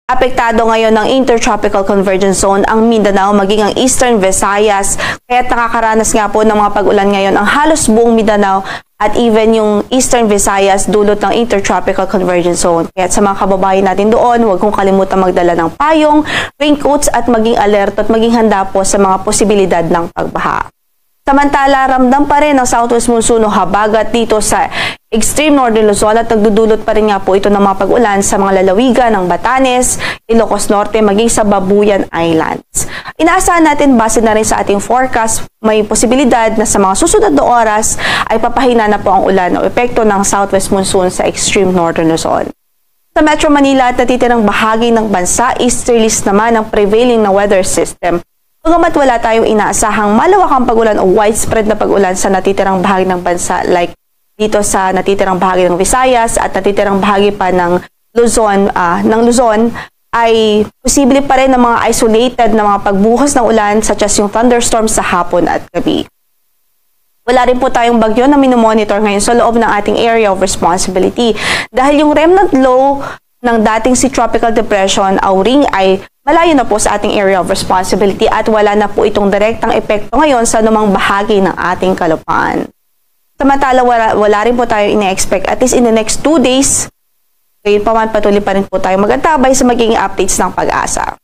Apektado ngayon ng Intertropical Convergence Zone ang Mindanao maging ang Eastern Visayas, kaya nakakaranas nga po ng mga pag-ulan ngayon ang halos buong Mindanao at even yung Eastern Visayas dulot ng Intertropical Convergence Zone. Kaya sa mga kababayan natin doon, huwag kong kalimutan magdala ng payong, raincoats at maging alerto at maging handa po sa mga posibilidad ng pagbaha. Samantala, ramdam pa rin ang southwest monsoon o habagat dito sa extreme northern Luzon at nagdudulot pa rin nga po ito ng mga pag-ulan sa mga lalawigan ng Batanes, Ilocos Norte, maging sa Babuyan Islands. Inaasahan natin base na rin sa ating forecast, may posibilidad na sa mga susunod na oras ay papahina na po ang ulan o epekto ng southwest monsoon sa extreme northern Luzon. Sa Metro Manila at natitirang bahagi ng bansa, easterlies naman ang prevailing na weather system. Bagamat wala tayong inaasahang malawakang pag-ulan o widespread na pag-ulan sa natitirang bahagi ng bansa like dito sa natitirang bahagi ng Visayas at natitirang bahagi pa ng Luzon, ay posible pa rin ng mga isolated na mga pagbuhos ng ulan such as yung thunderstorms sa hapon at gabi. Wala rin po tayong bagyo na minomonitor ngayon sa loob ng ating area of responsibility dahil yung remnant low ng dating si Tropical Depression Auring ay malayo na po sa ating area of responsibility at wala na po itong direktang epekto ngayon sa anumang bahagi ng ating kalupaan. Samantala, wala rin po tayo ina-expect at least in the next 2 days. Ngayon pa man patuloy pa rin po tayo mag-antabay sa magiging updates ng Pag-asa.